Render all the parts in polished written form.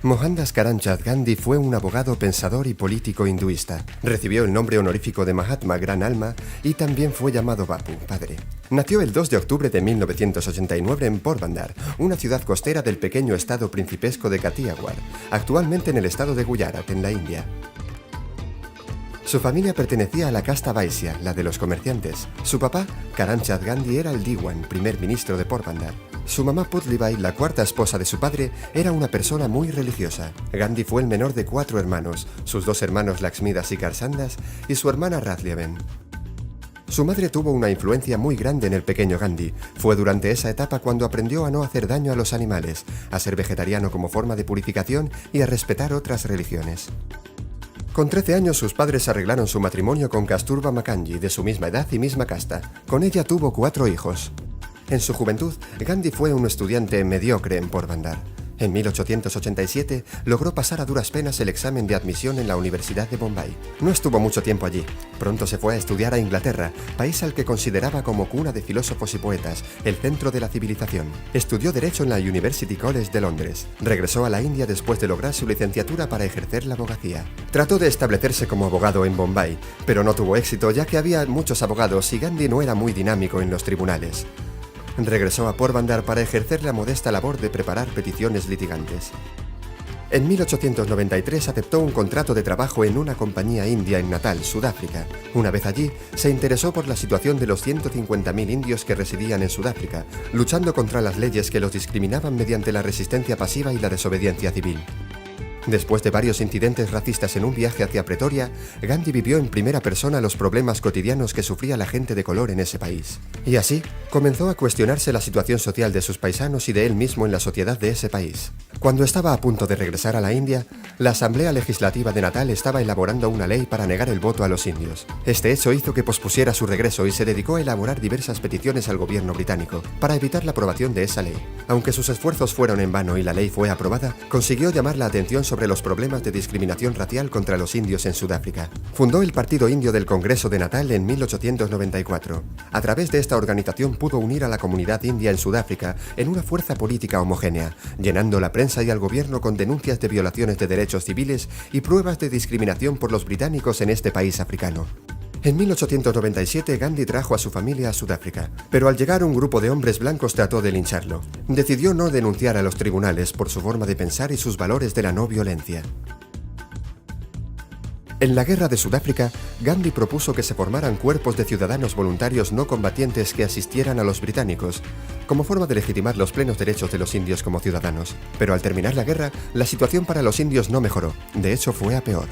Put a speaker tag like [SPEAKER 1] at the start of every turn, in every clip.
[SPEAKER 1] Mohandas Karamchand Gandhi fue un abogado, pensador y político hinduista. Recibió el nombre honorífico de Mahatma Gran Alma y también fue llamado Bapu, padre. Nació el 2 de octubre de 1989 en Porbandar, una ciudad costera del pequeño estado principesco de Kathiawar, actualmente en el estado de Gujarat, en la India. Su familia pertenecía a la casta Vaisya, la de los comerciantes. Su papá, Karamchand Gandhi, era el Diwan, primer ministro de Porbandar. Su mamá Putlibai, la cuarta esposa de su padre, era una persona muy religiosa. Gandhi fue el menor de 4 hermanos, sus 2 hermanos Laxmidas y Karsandas y su hermana Radliaben. Su madre tuvo una influencia muy grande en el pequeño Gandhi. Fue durante esa etapa cuando aprendió a no hacer daño a los animales, a ser vegetariano como forma de purificación y a respetar otras religiones. Con 13 años sus padres arreglaron su matrimonio con Kasturba Makanji, de su misma edad y misma casta. Con ella tuvo 4 hijos. En su juventud, Gandhi fue un estudiante mediocre en Porbandar. En 1887 logró pasar a duras penas el examen de admisión en la Universidad de Bombay. No estuvo mucho tiempo allí. Pronto se fue a estudiar a Inglaterra, país al que consideraba como cuna de filósofos y poetas, el centro de la civilización. Estudió Derecho en la University College de Londres. Regresó a la India después de lograr su licenciatura para ejercer la abogacía. Trató de establecerse como abogado en Bombay, pero no tuvo éxito ya que había muchos abogados y Gandhi no era muy dinámico en los tribunales. Regresó a Porbandar para ejercer la modesta labor de preparar peticiones litigantes. En 1893 aceptó un contrato de trabajo en una compañía india en Natal, Sudáfrica. Una vez allí, se interesó por la situación de los 150.000 indios que residían en Sudáfrica, luchando contra las leyes que los discriminaban mediante la resistencia pasiva y la desobediencia civil. Después de varios incidentes racistas en un viaje hacia Pretoria, Gandhi vivió en primera persona los problemas cotidianos que sufría la gente de color en ese país. Y así, comenzó a cuestionarse la situación social de sus paisanos y de él mismo en la sociedad de ese país. Cuando estaba a punto de regresar a la India, la Asamblea Legislativa de Natal estaba elaborando una ley para negar el voto a los indios. Este hecho hizo que pospusiera su regreso y se dedicó a elaborar diversas peticiones al gobierno británico para evitar la aprobación de esa ley. Aunque sus esfuerzos fueron en vano y la ley fue aprobada, consiguió llamar la atención sobre los problemas de discriminación racial contra los indios en Sudáfrica. Fundó el Partido Indio del Congreso de Natal en 1894. A través de esta organización pudo unir a la comunidad india en Sudáfrica en una fuerza política homogénea, llenando la prensa y al gobierno con denuncias de violaciones de derechos civiles y pruebas de discriminación por los británicos en este país africano. En 1897 Gandhi trajo a su familia a Sudáfrica, pero al llegar un grupo de hombres blancos trató de lincharlo. Decidió no denunciar a los tribunales por su forma de pensar y sus valores de la no violencia. En la Guerra de Sudáfrica, Gandhi propuso que se formaran cuerpos de ciudadanos voluntarios no combatientes que asistieran a los británicos, como forma de legitimar los plenos derechos de los indios como ciudadanos. Pero al terminar la guerra, la situación para los indios no mejoró, de hecho fue a peor.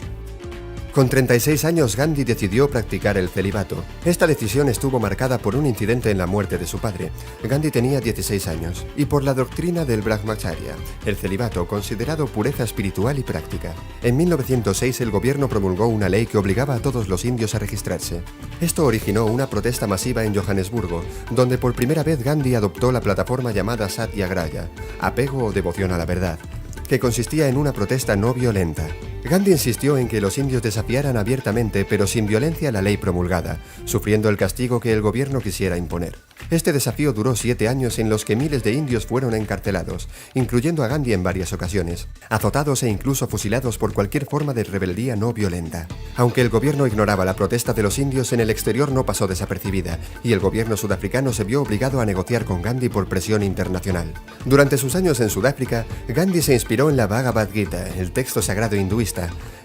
[SPEAKER 1] Con 36 años, Gandhi decidió practicar el celibato. Esta decisión estuvo marcada por un incidente en la muerte de su padre. Gandhi tenía 16 años, y por la doctrina del Brahmacharya, el celibato considerado pureza espiritual y práctica. En 1906 el gobierno promulgó una ley que obligaba a todos los indios a registrarse. Esto originó una protesta masiva en Johannesburgo, donde por primera vez Gandhi adoptó la plataforma llamada Satyagraha, apego o devoción a la verdad, que consistía en una protesta no violenta. Gandhi insistió en que los indios desafiaran abiertamente pero sin violencia la ley promulgada, sufriendo el castigo que el gobierno quisiera imponer. Este desafío duró 7 años en los que miles de indios fueron encarcelados, incluyendo a Gandhi en varias ocasiones, azotados e incluso fusilados por cualquier forma de rebeldía no violenta. Aunque el gobierno ignoraba la protesta de los indios, en el exterior no pasó desapercibida, y el gobierno sudafricano se vio obligado a negociar con Gandhi por presión internacional. Durante sus años en Sudáfrica, Gandhi se inspiró en la Bhagavad Gita, el texto sagrado hinduista,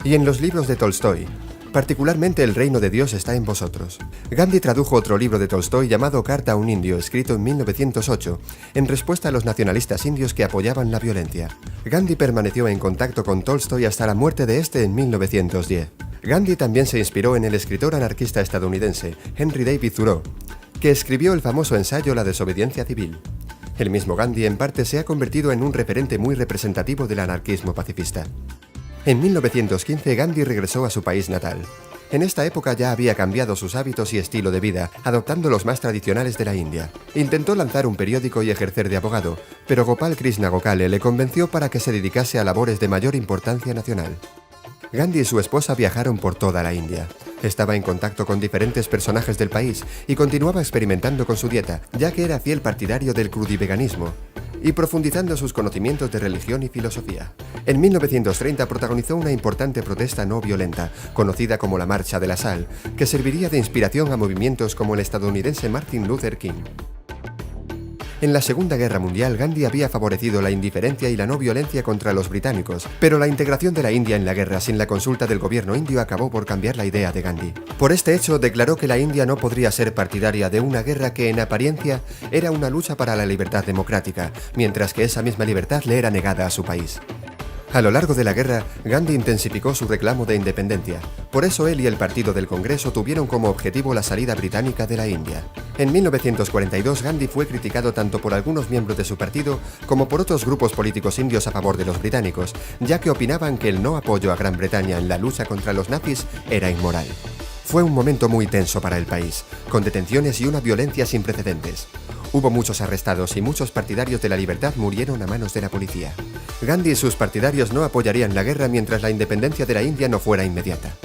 [SPEAKER 1] y en los libros de Tolstoy. Particularmente El reino de Dios está en vosotros. Gandhi tradujo otro libro de Tolstoy llamado Carta a un indio, escrito en 1908, en respuesta a los nacionalistas indios que apoyaban la violencia. Gandhi permaneció en contacto con Tolstoy hasta la muerte de este en 1910. Gandhi también se inspiró en el escritor anarquista estadounidense Henry David Thoreau, que escribió el famoso ensayo La desobediencia civil. El mismo Gandhi en parte se ha convertido en un referente muy representativo del anarquismo pacifista. En 1915 Gandhi regresó a su país natal. En esta época ya había cambiado sus hábitos y estilo de vida, adoptando los más tradicionales de la India. Intentó lanzar un periódico y ejercer de abogado, pero Gopal Krishna Gokhale le convenció para que se dedicase a labores de mayor importancia nacional. Gandhi y su esposa viajaron por toda la India. Estaba en contacto con diferentes personajes del país y continuaba experimentando con su dieta, ya que era fiel partidario del crudiveganismo. y profundizando sus conocimientos de religión y filosofía. En 1930 protagonizó una importante protesta no violenta, conocida como la Marcha de la Sal, que serviría de inspiración a movimientos como el estadounidense Martin Luther King. En la Segunda Guerra Mundial, Gandhi había favorecido la indiferencia y la no violencia contra los británicos, pero la integración de la India en la guerra sin la consulta del gobierno indio acabó por cambiar la idea de Gandhi. Por este hecho, declaró que la India no podría ser partidaria de una guerra que en apariencia era una lucha para la libertad democrática, mientras que esa misma libertad le era negada a su país. A lo largo de la guerra, Gandhi intensificó su reclamo de independencia. Por eso él y el Partido del Congreso tuvieron como objetivo la salida británica de la India. En 1942, Gandhi fue criticado tanto por algunos miembros de su partido como por otros grupos políticos indios a favor de los británicos, ya que opinaban que el no apoyo a Gran Bretaña en la lucha contra los nazis era inmoral. Fue un momento muy tenso para el país, con detenciones y una violencia sin precedentes. Hubo muchos arrestados y muchos partidarios de la libertad murieron a manos de la policía. Gandhi y sus partidarios no apoyarían la guerra mientras la independencia de la India no fuera inmediata.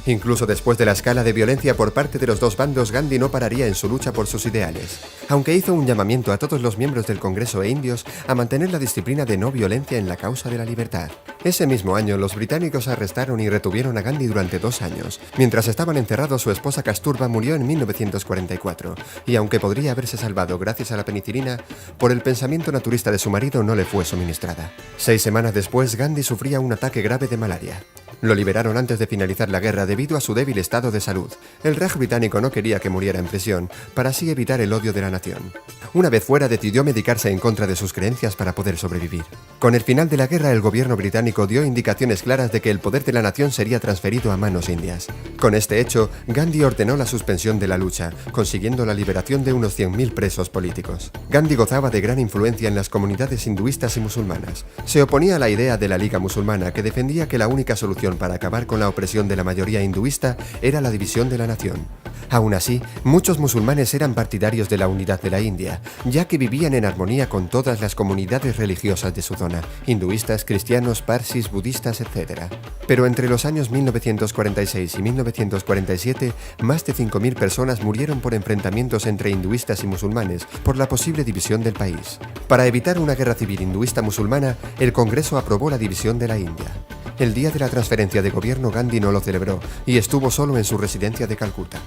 [SPEAKER 1] Incluso después de la escala de violencia por parte de los dos bandos, Gandhi no pararía en su lucha por sus ideales. Aunque hizo un llamamiento a todos los miembros del Congreso e indios a mantener la disciplina de no violencia en la causa de la libertad. Ese mismo año, los británicos arrestaron y retuvieron a Gandhi durante 2 años. Mientras estaban encerrados, su esposa Kasturba murió en 1944, y aunque podría haberse salvado gracias a la penicilina, por el pensamiento naturista de su marido no le fue suministrada. 6 semanas después, Gandhi sufría un ataque grave de malaria. Lo liberaron antes de finalizar la guerra debido a su débil estado de salud. El Raj británico no quería que muriera en prisión, para así evitar el odio de la nación. Una vez fuera, decidió medicarse en contra de sus creencias para poder sobrevivir. Con el final de la guerra, el gobierno británico dio indicaciones claras de que el poder de la nación sería transferido a manos indias. Con este hecho, Gandhi ordenó la suspensión de la lucha, consiguiendo la liberación de unos 100.000 presos políticos. Gandhi gozaba de gran influencia en las comunidades hinduistas y musulmanas. Se oponía a la idea de la Liga Musulmana, que defendía que la única solución para acabar con la opresión de la mayoría hinduista era la división de la nación. Aún así, muchos musulmanes eran partidarios de la unidad de la India, ya que vivían en armonía con todas las comunidades religiosas de su zona, hinduistas, cristianos, parsis, budistas, etc. Pero entre los años 1946 y 1947, más de 5.000 personas murieron por enfrentamientos entre hinduistas y musulmanes por la posible división del país. Para evitar una guerra civil hinduista-musulmana, el Congreso aprobó la división de la India. El día de la transferencia de gobierno, Gandhi no lo celebró y estuvo solo en su residencia de Calcuta.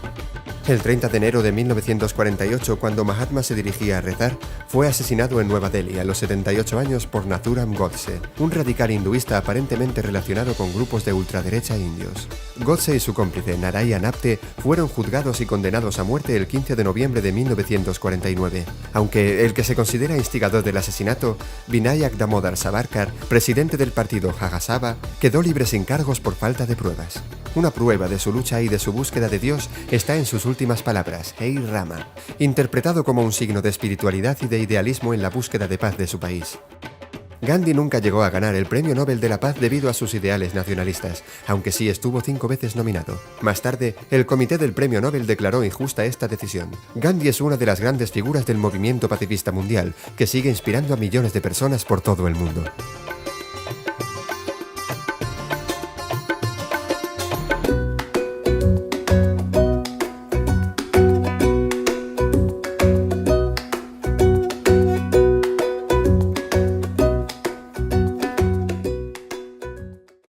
[SPEAKER 1] El 30 de enero de 1948, cuando Mahatma se dirigía a rezar, fue asesinado en Nueva Delhi a los 78 años por Nathuram Godse, un radical hinduista aparentemente relacionado con grupos de ultraderecha indios. Godse y su cómplice Narayan Apte fueron juzgados y condenados a muerte el 15 de noviembre de 1949, aunque el que se considera instigador del asesinato, Vinayak Damodar Savarkar, presidente del partido Jajasabha, quedó libre sin cargos por falta de pruebas. Una prueba de su lucha y de su búsqueda de Dios está en sus últimas palabras, Hey Rama, interpretado como un signo de espiritualidad y de idealismo en la búsqueda de paz de su país. Gandhi nunca llegó a ganar el Premio Nobel de la Paz debido a sus ideales nacionalistas, aunque sí estuvo 5 veces nominado. Más tarde, el comité del Premio Nobel declaró injusta esta decisión. Gandhi es una de las grandes figuras del movimiento pacifista mundial, que sigue inspirando a millones de personas por todo el mundo.